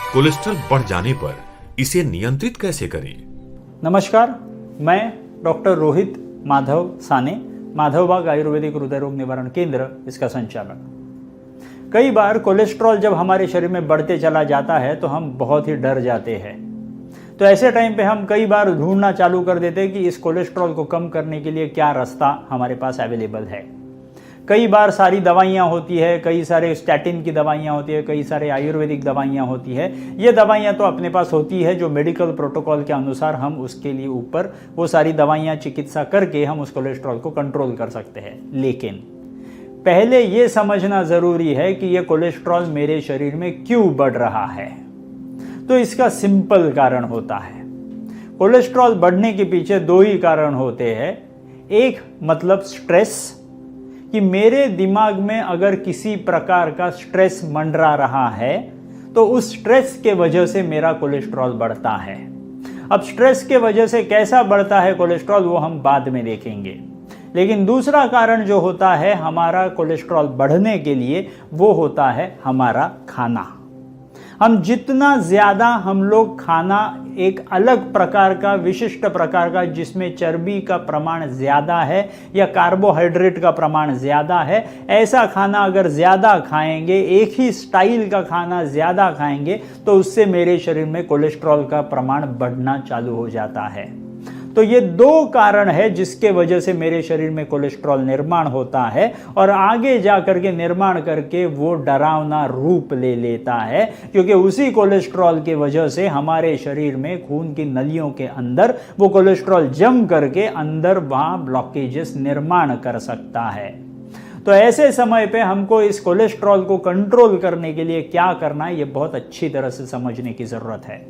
Cholesterol बढ़ जाने पर इसे नियंत्रित कैसे करें? नमस्कार, मैं डॉक्टर रोहित माधव साने, माधवबाग आयुर्वेदिक हृदय रोग निवारण केंद्र, इसका संचालक। कई बार कोलेस्ट्रॉल जब हमारे शरीर में बढ़ते चला जाता है तो हम बहुत ही डर जाते हैं। तो ऐसे टाइम पे हम कई बार ढूंढना चालू कर देते हैं कि इस कोलेस्ट्रॉल को कम करने के लिए क्या रास्ता हमारे पास अवेलेबल है। कई बार सारी दवाइयाँ होती है, कई सारे स्टैटिन की दवाइयाँ होती है, कई सारे आयुर्वेदिक दवाइयाँ होती है। ये दवाइयाँ तो अपने पास होती है जो मेडिकल प्रोटोकॉल के अनुसार हम उसके लिए ऊपर वो सारी दवाइयाँ चिकित्सा करके हम उस कोलेस्ट्रॉल को कंट्रोल कर सकते हैं। लेकिन पहले ये समझना ज़रूरी है कि ये कोलेस्ट्रॉल मेरे शरीर में क्यों बढ़ रहा है। तो इसका सिंपल कारण होता है। कोलेस्ट्रॉल बढ़ने के पीछे दो ही कारण होते हैं। एक मतलब स्ट्रेस, कि मेरे दिमाग में अगर किसी प्रकार का स्ट्रेस मंडरा रहा है तो उस स्ट्रेस के वजह से मेरा कोलेस्ट्रॉल बढ़ता है। अब स्ट्रेस के वजह से कैसा बढ़ता है कोलेस्ट्रॉल वो हम बाद में देखेंगे। लेकिन दूसरा कारण जो होता है हमारा कोलेस्ट्रॉल बढ़ने के लिए वो होता है हमारा खाना। हम जितना ज़्यादा हम लोग खाना एक अलग प्रकार का, विशिष्ट प्रकार का, जिसमें चर्बी का प्रमाण ज़्यादा है या कार्बोहाइड्रेट का प्रमाण ज़्यादा है, ऐसा खाना अगर ज़्यादा खाएंगे, एक ही स्टाइल का खाना ज़्यादा खाएंगे तो उससे मेरे शरीर में कोलेस्ट्रॉल का प्रमाण बढ़ना चालू हो जाता है। तो ये दो कारण है जिसके वजह से मेरे शरीर में कोलेस्ट्रॉल निर्माण होता है और आगे जा करके निर्माण करके वो डरावना रूप ले लेता है, क्योंकि उसी कोलेस्ट्रॉल के वजह से हमारे शरीर में खून की नलियों के अंदर वो कोलेस्ट्रॉल जम करके अंदर वहाँ ब्लॉकेजेस निर्माण कर सकता है। तो ऐसे समय पे हमको इस कोलेस्ट्रॉल को कंट्रोल करने के लिए क्या करना है ये बहुत अच्छी तरह से समझने की ज़रूरत है।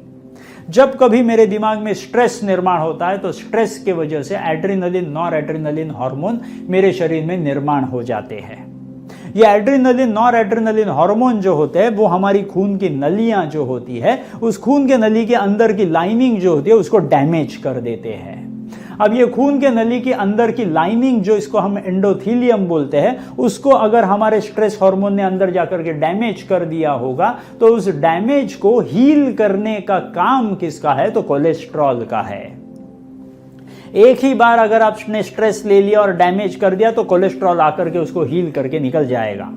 जब कभी मेरे दिमाग में स्ट्रेस निर्माण होता है तो स्ट्रेस के वजह से एड्रेनलिन, नॉर एड्रेनलिन हार्मोन मेरे शरीर में निर्माण हो जाते हैं। ये एड्रेनलिन, नॉर एड्रेनलिन हार्मोन जो होते हैं वो हमारी खून की नलियां जो होती है, उस खून के नली के अंदर की लाइनिंग जो होती है उसको डैमेज कर देते हैं। अब ये खून के नली के अंदर की लाइनिंग जो इसको हम एंडोथीलियम बोलते हैं, उसको अगर हमारे स्ट्रेस हार्मोन ने अंदर जाकर के डैमेज कर दिया होगा तो उस डैमेज को हील करने का काम किसका है? तो कोलेस्ट्रॉल का है। एक ही बार अगर आपने स्ट्रेस ले लिया और डैमेज कर दिया तो कोलेस्ट्रॉल आकर के उसको हील करके निकल जाएगा।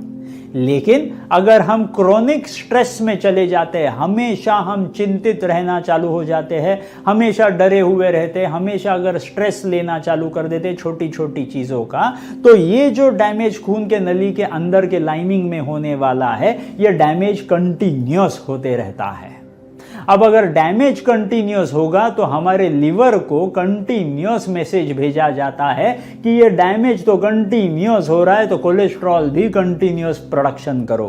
लेकिन अगर हम क्रोनिक स्ट्रेस में चले जाते हैं, हमेशा हम चिंतित रहना चालू हो जाते हैं, हमेशा डरे हुए रहते हैं, हमेशा अगर स्ट्रेस लेना चालू कर देते हैं छोटी छोटी चीज़ों का, तो ये जो डैमेज खून के नली के अंदर के लाइनिंग में होने वाला है ये डैमेज कंटिन्यूअस होते रहता है। अब अगर डैमेज कंटिन्यूअस होगा तो हमारे लिवर को कंटिन्यूअस मैसेज भेजा जाता है कि ये डैमेज तो कंटिन्यूअस हो रहा है तो कोलेस्ट्रॉल भी कंटिन्यूअस प्रोडक्शन करो।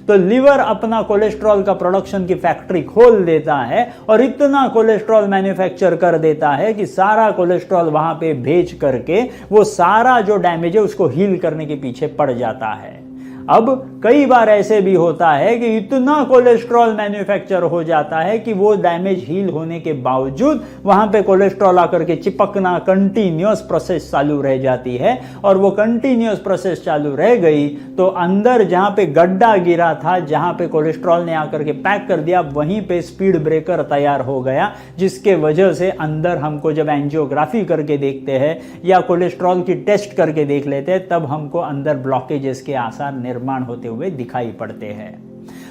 तो लिवर अपना कोलेस्ट्रॉल का प्रोडक्शन की फैक्ट्री खोल देता है और इतना कोलेस्ट्रॉल मैन्युफैक्चर कर देता है कि सारा कोलेस्ट्रॉल वहां पे भेज करके वो सारा जो डैमेज है उसको हील करने के पीछे पड़ जाता है। अब कई बार ऐसे भी होता है कि इतना कोलेस्ट्रॉल मैन्युफैक्चर हो जाता है कि वो डैमेज हील होने के बावजूद वहां पे कोलेस्ट्रॉल आकर के चिपकना, कंटिन्यूअस प्रोसेस चालू रह जाती है। और वो कंटिन्यूअस प्रोसेस चालू रह गई तो अंदर जहां पे गड्ढा गिरा था, जहां पे कोलेस्ट्रॉल ने आकर के पैक कर दिया, वहीं पे स्पीड ब्रेकर तैयार हो गया, जिसके वजह से अंदर हमको जब एंजियोग्राफी करके देखते हैं या कोलेस्ट्रॉल की टेस्ट करके देख लेते हैं तब हमको अंदर ब्लॉकेजेस के आसार निर्माण होते हुए दिखाई पड़ते हैं।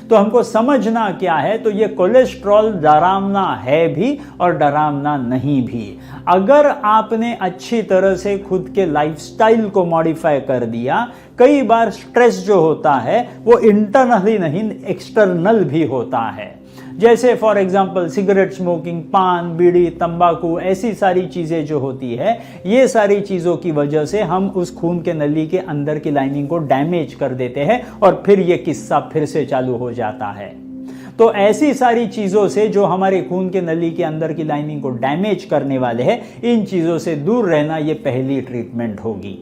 तो हमको समझना क्या है? तो ये कोलेस्ट्रॉल डरावना है भी और डरावना नहीं भी। अगर आपने अच्छी तरह से खुद के लाइफस्टाइल को मॉडिफाई कर दिया, कई बार स्ट्रेस जो होता है वो इंटरनली नहीं एक्सटर्नल भी होता है। जैसे फॉर एग्जांपल सिगरेट स्मोकिंग, पान, बीड़ी, तंबाकू, ऐसी सारी चीज़ें जो होती है, ये सारी चीज़ों की वजह से हम उस खून के नली के अंदर की लाइनिंग को डैमेज कर देते हैं और फिर ये किस्सा फिर से चालू हो जाता है। तो ऐसी सारी चीज़ों से जो हमारे खून के नली के अंदर की लाइनिंग को डैमेज करने वाले हैं, इन चीज़ों से दूर रहना ये पहली ट्रीटमेंट होगी।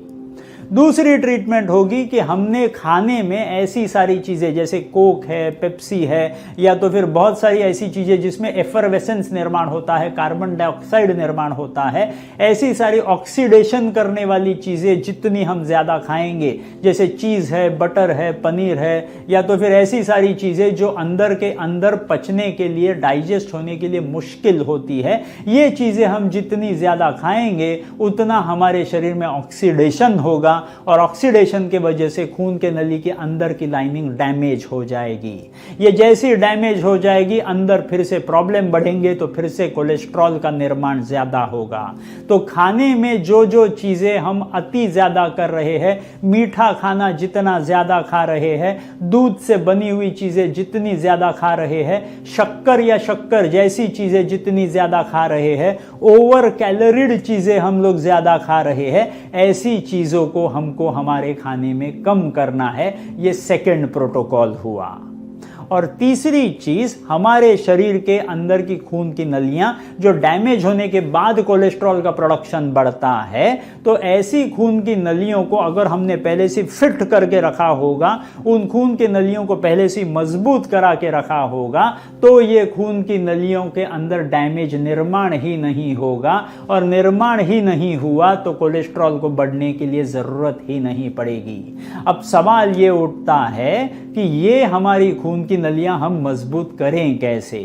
दूसरी ट्रीटमेंट होगी कि हमने खाने में ऐसी सारी चीज़ें जैसे कोक है, पेप्सी है, या तो फिर बहुत सारी ऐसी चीज़ें जिसमें एफरवेसेंस निर्माण होता है, कार्बन डाइऑक्साइड निर्माण होता है, ऐसी सारी ऑक्सीडेशन करने वाली चीज़ें जितनी हम ज़्यादा खाएंगे, जैसे चीज़ है, बटर है, पनीर है, या तो फिर ऐसी सारी चीज़ें जो अंदर के अंदर पचने के लिए, डाइजेस्ट होने के लिए मुश्किल होती है, ये चीज़ें हम जितनी ज़्यादा खाएंगे उतना हमारे शरीर में ऑक्सीडेशन होगा, और ऑक्सीडेशन के वजह से खून के नली के अंदर की लाइनिंग डैमेज हो जाएगी। ये जैसी डैमेज हो जाएगी, अंदर फिर से प्रॉब्लम बढ़ेंगे, तो फिर से कोलेस्ट्रॉल का निर्माण ज़्यादा होगा। तो खाने में जो जो चीज़ें हम अति ज़्यादा कर रहे हैं, मीठा खाना जितना ज़्यादा खा रहे हैं, दूध से बनी हुई चीज़ें जितनी ज़्यादा खा रहे हैं, शक्कर या शक्कर जैसी चीज़ें जितनी ज़्यादा खा रहे हैं, ओवर कैलोरीड चीज़ें हम लोग ज़्यादा खा रहे हैं, ऐसी चीज़ों को हमको हमारे खाने में कम करना है। ये सेकंड प्रोटोकॉल हुआ। और तीसरी चीज, हमारे शरीर के अंदर की खून की नलियां जो डैमेज होने के बाद कोलेस्ट्रॉल का प्रोडक्शन बढ़ता है, तो ऐसी खून की नलियों को अगर हमने पहले से फिट करके रखा होगा, उन खून की नलियों को पहले से मजबूत करा के रखा होगा, तो ये खून की नलियों के अंदर डैमेज निर्माण ही नहीं होगा, और निर्माण ही नहीं हुआ तो कोलेस्ट्रॉल को बढ़ने के लिए जरूरत ही नहीं पड़ेगी। अब सवाल ये उठता है कि ये हमारी खून की नलियां हम मजबूत करें कैसे?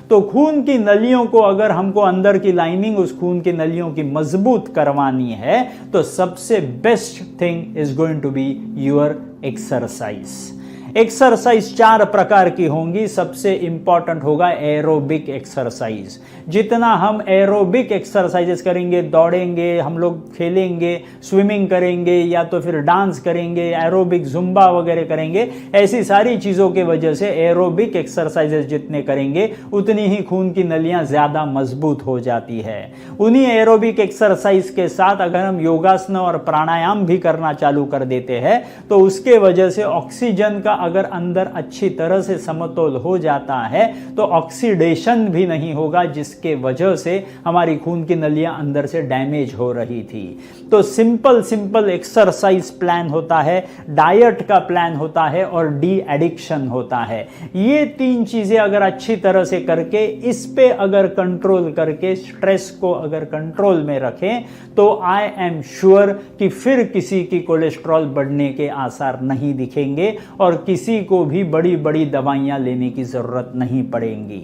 तो खून की नलियों को अगर हमको अंदर की लाइनिंग उस खून की नलियों की मजबूत करवानी है, तो सबसे best thing is going to be your exercise. Exercise 4 प्रकार की होंगी। सबसे इंपॉर्टेंट होगा एरोबिक एक्सरसाइज। जितना हम एरोबिक एक्सरसाइजेस करेंगे, दौड़ेंगे, हम लोग खेलेंगे, स्विमिंग करेंगे, या तो फिर डांस करेंगे, एरोबिक जुम्बा वगैरह करेंगे, ऐसी सारी चीज़ों के वजह से एरोबिक एक्सरसाइजेस जितने करेंगे उतनी ही खून की नलियां ज़्यादा मजबूत हो जाती है। उन्हीं एरोबिक एक्सरसाइज के साथ अगर हम योगासन और प्राणायाम भी करना चालू कर देते हैं, तो उसके वजह से ऑक्सीजन का अगर अंदर अच्छी तरह से समतोल हो जाता है, तो ऑक्सीडेशन भी नहीं होगा, जिसके वजह से हमारी खून की नलियां अंदर से डैमेज हो रही थी। तो सिंपल एक्सरसाइज प्लान होता है, डाइट का प्लान होता है, और डी एडिक्शन होता है। ये 3 चीजें अगर अच्छी तरह से करके, इस पे अगर कंट्रोल करके, स्ट्रेस को अगर कंट्रोल में रखें, तो आई एम श्योर कि फिर किसी की कोलेस्ट्रॉल बढ़ने के आसार नहीं दिखेंगे, और किसी को भी बड़ी बड़ी दवाइयां लेने की जरूरत नहीं पड़ेगी।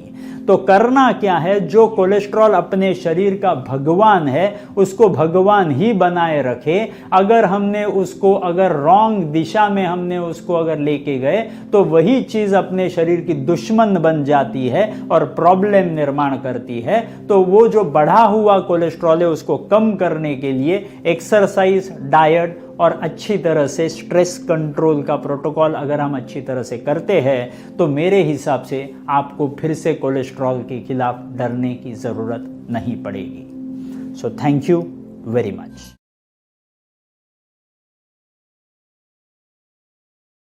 तो करना क्या है, जो कोलेस्ट्रॉल अपने शरीर का भगवान है उसको भगवान ही बनाए रखे। अगर हमने उसको अगर रॉन्ग दिशा में हमने उसको अगर लेके गए, तो वही चीज अपने शरीर की दुश्मन बन जाती है और प्रॉब्लम निर्माण करती है। तो वो जो बढ़ा हुआ कोलेस्ट्रॉल है उसको कम करने के लिए एक्सरसाइज, डाइट और अच्छी तरह से स्ट्रेस कंट्रोल का प्रोटोकॉल अगर हम अच्छी तरह से करते हैं, तो मेरे हिसाब से आपको फिर से कोलेस्ट्रॉल के खिलाफ डरने की ज़रूरत नहीं पड़ेगी। So thank you very much.